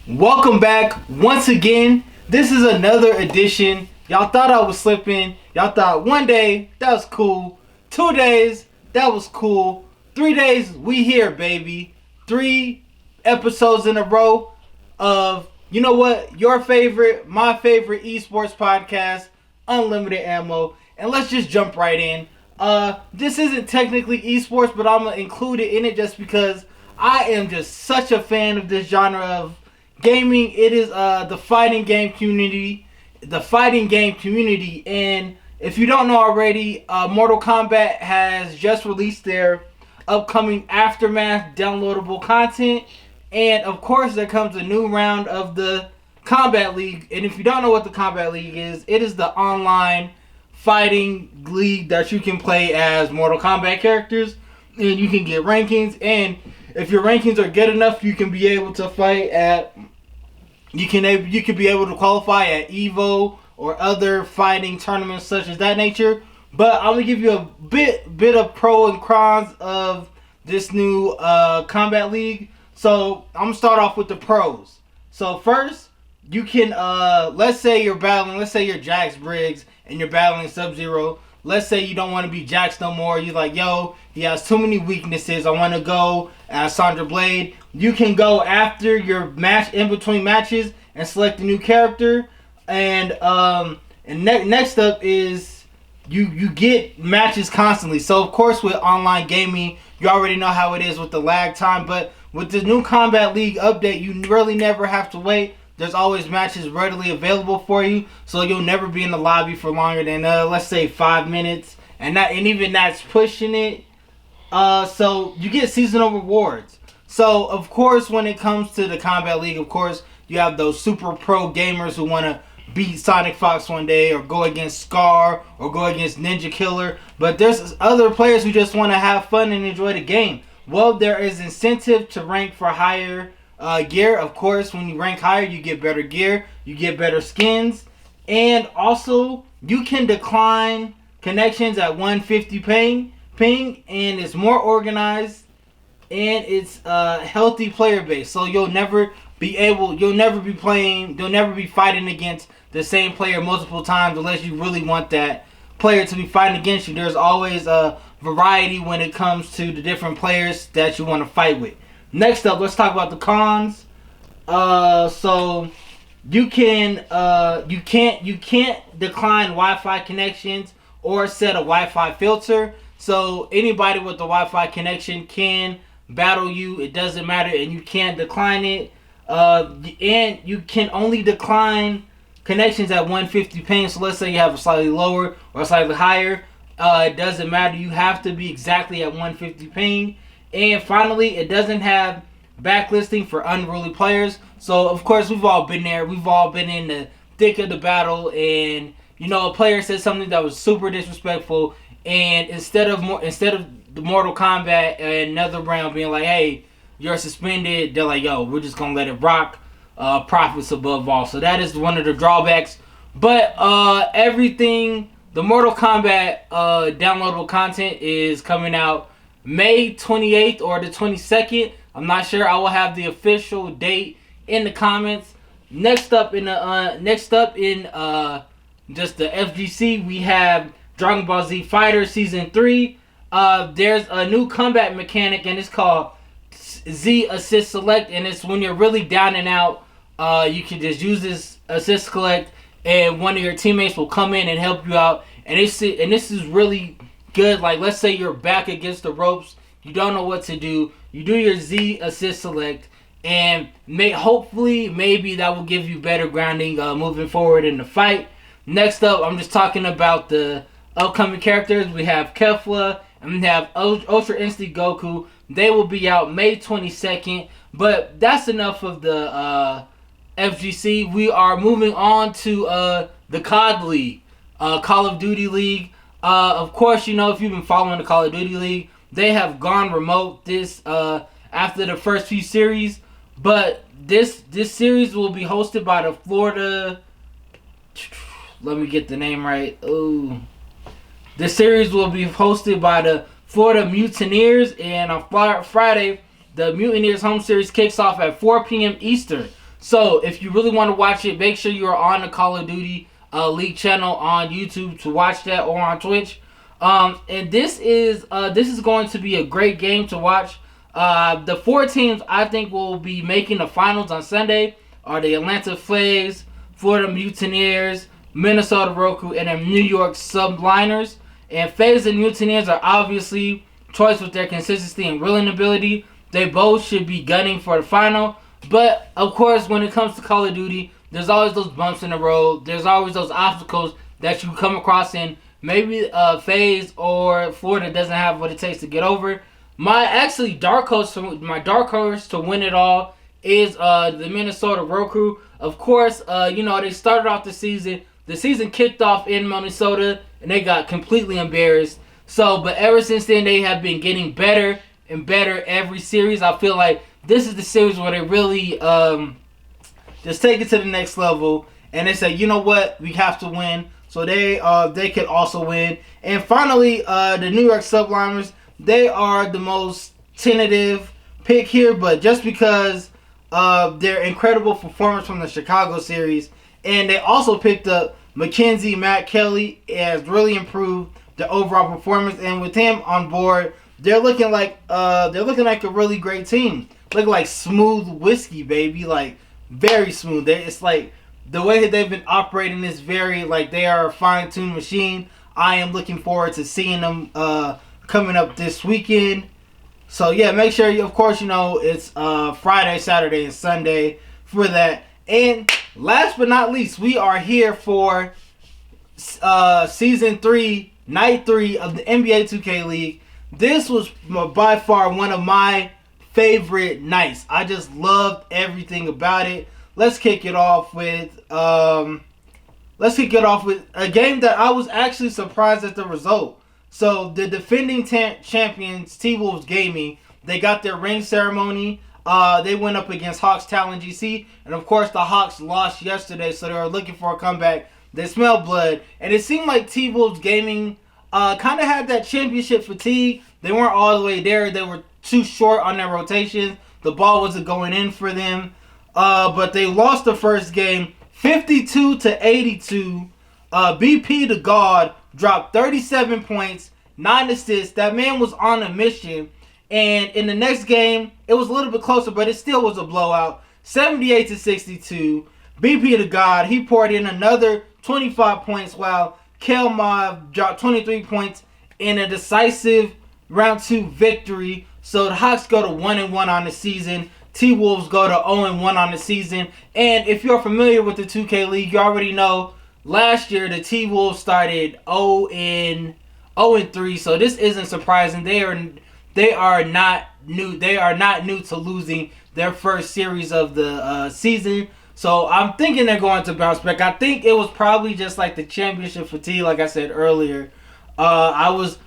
Welcome back once again. This is another edition. Y'all thought I was slipping. Y'all thought one day, that was cool. 2 days, that was cool. 3 days, we here, baby. 3 episodes in a row of, you know what, your favorite, my favorite esports podcast, Unlimited Ammo. And let's just jump right in. This isn't technically esports, but I'm going to include it in it just because I am just such a fan of this genre of gaming. It is the fighting game community. And if you don't know already, Mortal Kombat has just released their upcoming Aftermath downloadable content. And of course, there comes a new round of the Kombat League. And if you don't know what the Kombat League is, it is the online fighting league that you can play as Mortal Kombat characters. And you can get rankings. And if your rankings are good enough, you can be able to fight at... You can be able to qualify at EVO or other fighting tournaments such as that nature. But I'm gonna give you a bit of pro and cons of this new Kombat League. So I'm gonna start off with the pros. So first, you can let's say you're Jax Briggs and you're battling Sub-Zero. Let's say you don't want to be Jax no more. You're like, yo, he has too many weaknesses. I want to go as Sandra Blade. You can go after your match, in between matches, and select a new character. And next up is you get matches constantly. So of course with online gaming, you already know how it is with the lag time. But with the new Kombat League update, you really never have to wait. There's always matches readily available for you, so you'll never be in the lobby for longer than let's say 5 minutes, and even that's pushing it. So you get seasonal rewards. So of course, when it comes to the Kombat League, of course you have those super pro gamers who want to beat Sonic Fox one day, or go against Scar, or go against Ninja Killer. But there's other players who just want to have fun and enjoy the game. Well, there is incentive to rank for higher gear. Of course, when you rank higher, you get better gear, you get better skins, and also you can decline connections at 150 ping, and it's more organized, and it's a healthy player base. So you'll never be fighting against the same player multiple times unless you really want that player to be fighting against you. There's always a variety when it comes to the different players that you want to fight with. Next up, let's talk about the cons. So you can't decline Wi-Fi connections or set a Wi-Fi filter. So anybody with the Wi-Fi connection can battle you. It doesn't matter, and you can't decline it. And you can only decline connections at 150 ping. So let's say you have a slightly lower or slightly higher. It doesn't matter. You have to be exactly at 150 ping. And finally, it doesn't have backlisting for unruly players. So, of course, we've all been there. We've all been in the thick of the battle. And, you know, a player said something that was super disrespectful. And instead of the Mortal Kombat another round being like, hey, you're suspended, they're like, yo, we're just going to let it rock. Profits above all. So that is one of the drawbacks. But everything, the Mortal Kombat downloadable content is coming out May 28th or the 22nd. I'm not sure. I will have the official date in the comments. Next up in just the FGC, we have Dragon Ball Z Fighterz Season 3. There's a new combat mechanic, and it's called Z Assist Select, and it's when you're really down and out, you can just use this Assist Select, and one of your teammates will come in and help you out. And this is really good. Like, let's say you're back against the ropes, you don't know what to do. You do your Z Assist Select, and hopefully maybe that will give you better grounding moving forward in the fight. Next up, I'm just talking about the upcoming characters. We have Kefla, and we have Ultra Instinct Goku. They will be out May 22nd. But that's enough of the FGC. We are moving on to the COD League, Call of Duty League. Of course, you know, if you've been following the Call of Duty League, they have gone remote after the first few series. But this series will be hosted by the Florida... Let me get the name right. Ooh. This series will be hosted by the Florida Mutineers, and on Friday, the Mutineers home series kicks off at 4 p.m. Eastern. So if you really want to watch it, make sure you are on the Call of Duty League channel on YouTube to watch that, or on Twitch. And this is going to be a great game to watch. The 4 teams I think will be making the finals on Sunday are the Atlanta Flames, Florida Mutineers, Minnesota Roku, and the New York Subliners. And Flames and Mutineers are obviously choice with their consistency and willing ability. They both should be gunning for the final. But, of course, when it comes to Call of Duty, there's always those bumps in the road. There's always those obstacles that you come across, and maybe FaZe or Florida doesn't have what it takes to get over. My dark horse to win it all is the Minnesota Roku. Of course, they started off the season. The season kicked off in Minnesota, and they got completely embarrassed. But ever since then, they have been getting better and better every series. I feel like this is the series where they really just take it to the next level, and they say, you know what, we have to win. So they could also win. And finally, the New York Subliners, they are the most tentative pick here, but just because of their incredible performance from the Chicago series, and they also picked up Matt Kelly, has really improved the overall performance, and with him on board, they're looking like a really great team. Looking like smooth whiskey, baby, like very smooth. It's like the way that they've been operating is very like they are a fine-tuned machine. I am looking forward to seeing them coming up this weekend. So yeah, make sure you, of course, it's Friday, Saturday, and Sunday for that. And last but not least, we are here for Season 3, Night 3 of the NBA 2K League. This was by far one of my favorite nights. I just loved everything about it. Let's kick it off with a game that I was actually surprised at the result. So the defending champions, T-Wolves Gaming, they got their ring ceremony. They went up against Hawks Talon GC, and of course the Hawks lost yesterday, so they were looking for a comeback. They smelled blood, and it seemed like T-Wolves Gaming kind of had that championship fatigue. They weren't all the way there. They were too short on their rotations. The ball wasn't going in for them, but they lost the first game 52-82. BP the God dropped 37 points, 9 assists. That man was on a mission. And in the next game, it was a little bit closer, but it still was a blowout. 78-62. BP the God, he poured in another 25 points, while Kelma dropped 23 points in a decisive round 2 victory. So the Hawks go to 1-1 on the season. T-Wolves go to 0-1 on the season. And if you're familiar with the 2K League, you already know last year the T-Wolves started 0-3. So this isn't surprising. They are not new. They are not new to losing their first series of the season. So I'm thinking they're going to bounce back. I think it was probably just like the championship fatigue, like I said earlier. I was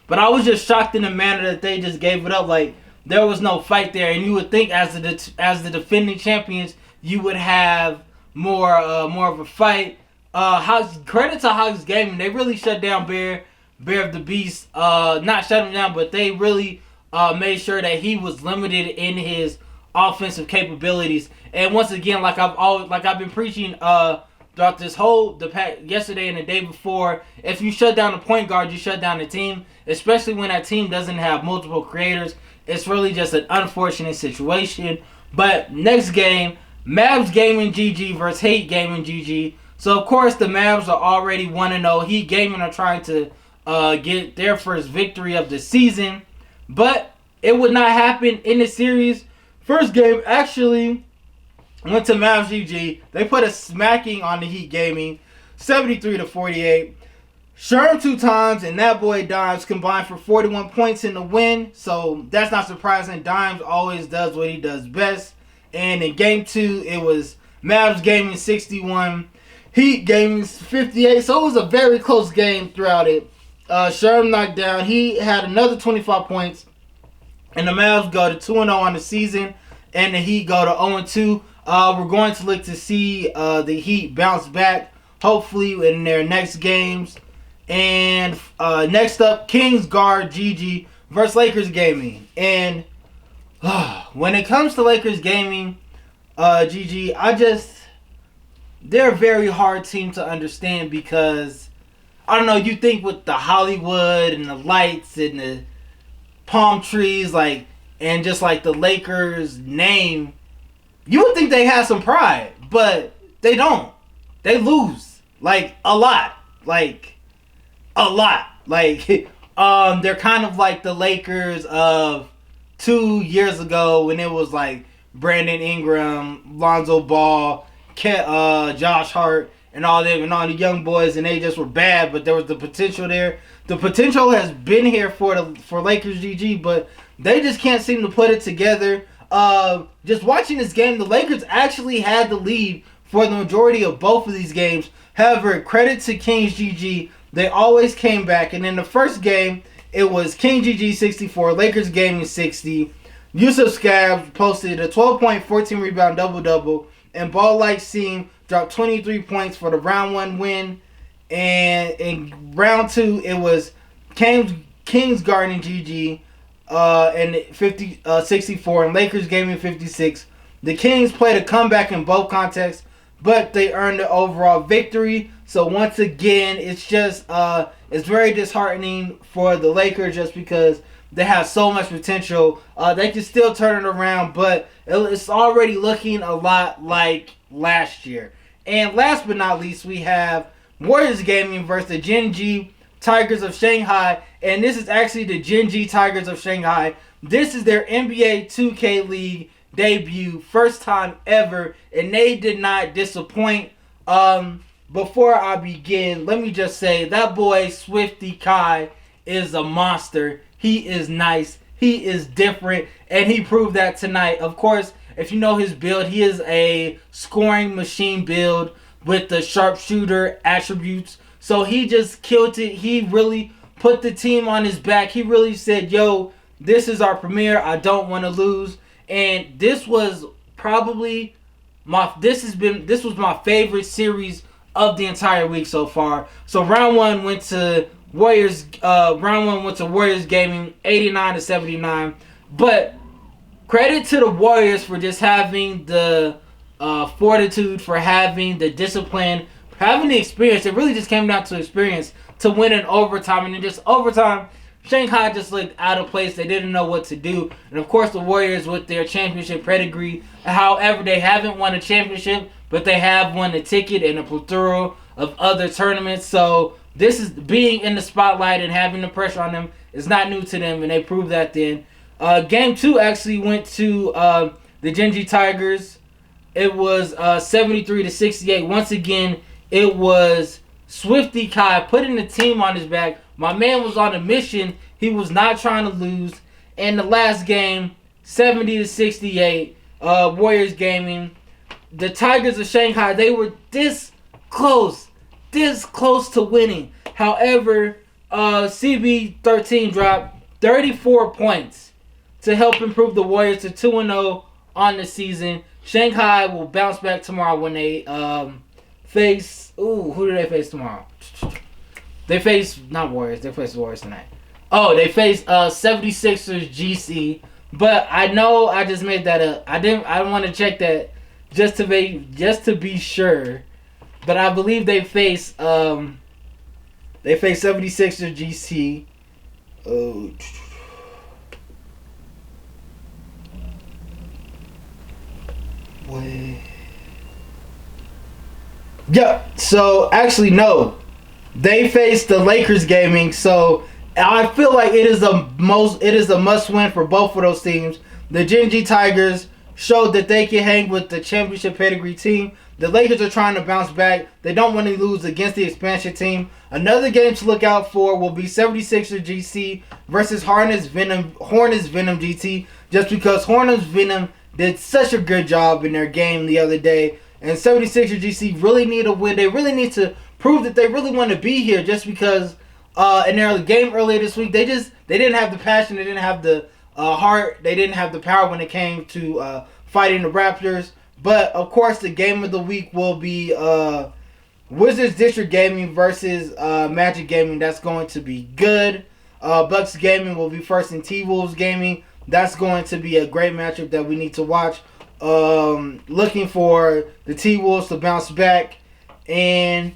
just shocked in the manner that they just gave it up. Like there was no fight there, and you would think as the defending champions, you would have more of a fight. Credit to Hawks Gaming, they really shut down Bear of the Beast. Not shut him down, but they really made sure that he was limited in his offensive capabilities. And once again, like I've been preaching throughout this yesterday and the day before, if you shut down a point guard, you shut down the team, especially when that team doesn't have multiple creators. It's really just an unfortunate situation. But next game, Mavs Gaming GG versus Heat Gaming GG. So of course the Mavs are already 1-0. Heat Gaming are trying to get their first victory of the season, but it would not happen in the series. First game actually went to Mavs GG. They put a smacking on the Heat Gaming, 73-48. Sherm 2 times and that boy Dimes combined for 41 points in the win. So that's not surprising. Dimes always does what he does best. And in game 2, it was Mavs Gaming 61, Heat Gaming 58. So it was a very close game throughout it. Sherm knocked down. He had another 25 points. And the Mavs go to 2-0 on the season. And the Heat go to 0-2. We're going to look to see the Heat bounce back, hopefully, in their next games. And next up, Kings Guard GG versus Lakers Gaming. And when it comes to Lakers Gaming, GG. They're a very hard team to understand because I don't know. You think with the Hollywood and the lights and the palm trees, like, and just like the Lakers name, you would think they have some pride, but they don't. They lose like a lot, like a lot. Like they're kind of like the Lakers of 2 years ago when it was like Brandon Ingram, Lonzo Ball, Josh Hart, and all them and all the young boys, and they just were bad, but there was the potential there. The potential has been here for Lakers GG, but they just can't seem to put it together. Just watching this game, the Lakers actually had the lead for the majority of both of these games. However, credit to Kings GG, they always came back. And in the first game, it was King GG 64, Lakers Gaming 60. Yusuf Scabs posted a 12 point, 14 rebound double-double. And Ball Like Seam dropped 23 points for the round 1 win. And in round 2, it was Kings Garden GG and 64, and Lakers Gaming 56. The Kings played a comeback in both contexts, but they earned the overall victory. So once again, it's just it's very disheartening for the Lakers just because they have so much potential. They can still turn it around, but it's already looking a lot like last year. And last but not least, we have Warriors Gaming versus the Gen G Tigers of Shanghai. And this is actually the Gen G Tigers of Shanghai. This is their NBA 2K League debut. First time ever. And they did not disappoint. Before I begin, let me just say that boy Swifty Kai is a monster. He is nice. He is different. And he proved that tonight. Of course, if you know his build, he is a scoring machine build with the sharpshooter attributes. So he just killed it. He really put the team on his back. He really said, yo, this is our premiere. I don't want to lose. And this was probably this was my favorite series of the entire week so far. So round one went to Warriors Gaming 89-79. But credit to the Warriors for just having the fortitude, for having the discipline, having the experience. It really just came down to experience to win in overtime. And in just overtime, Shanghai just looked out of place. They didn't know what to do. And of course, the Warriors with their championship pedigree. However, they haven't won a championship, but they have won a ticket in a plethora of other tournaments. So this is being in the spotlight and having the pressure on them is not new to them, and they proved that then. Game 2 actually went to the Gen G Tigers. It was 73-68. Once again, it was Swifty Kai putting the team on his back. My man was on a mission. He was not trying to lose. And the last game, 70-68, Warriors Gaming. The Tigers of Shanghai, they were this close to winning. However, CB13 dropped 34 points to help improve the Warriors to 2-0 on the season. Shanghai will bounce back tomorrow when they face... Ooh, who do they face tomorrow? They face... Not Warriors. They face the Warriors tonight. Oh, they face 76ers GC. But I know I just made that up. I want to check that just to be sure. But I believe they face 76ers GC. Oh... Yeah, so actually no. They faced the Lakers Gaming, so I feel like it is a must win for both of those teams. The Gen G Tigers showed that they can hang with the championship pedigree team. The Lakers are trying to bounce back. They don't want to lose against the expansion team. Another game to look out for will be 76ers GC versus Hornets Venom GT, just because Hornets Venom did such a good job in their game the other day. And 76ers GC really need a win. They really need to prove that they really want to be here, just because in their game earlier this week, they didn't have the passion, they didn't have the heart, they didn't have the power when it came to fighting the Raptors. But of course, the game of the week will be Wizards District Gaming versus Magic Gaming. That's going to be good. Bucks Gaming will be first in T-Wolves Gaming. That's going to be a great matchup that we need to watch. Looking for the T-Wolves to bounce back. And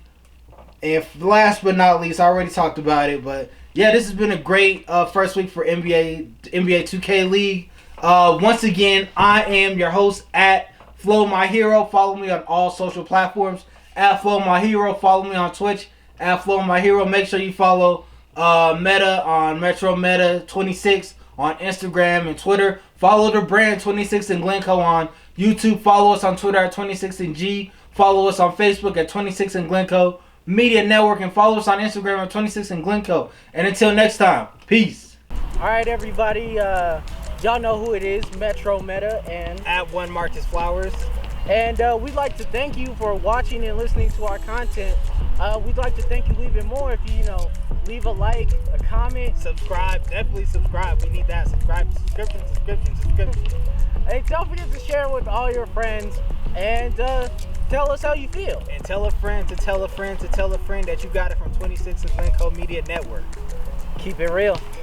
last but not least, I already talked about it, but yeah, this has been a great first week for NBA 2K League. Once again, I am your host at Flow My Hero. Follow me on all social platforms at Flow My Hero. Follow me on Twitch at Flow My Hero. Make sure you follow Meta on Metro Meta 26 on Instagram and Twitter. Follow the brand 26 and Glencoe on YouTube. Follow us on Twitter at 26 and G. Follow us on Facebook at 26 and Glencoe Media Network, and follow us on Instagram at 26 and Glencoe. And until next time, peace. All right, everybody. Y'all know who it is, Metro Meta and At One Marcus Flowers. And we'd like to thank you for watching and listening to our content. We'd like to thank you even more if you leave a like, a comment, Subscribe. Definitely subscribe. We need that. Subscribe. Subscription. Hey, don't forget to share it with all your friends and tell us how you feel. And tell a friend to tell a friend to tell a friend that you got it from 26 and Glencoe Media Network. Keep it real.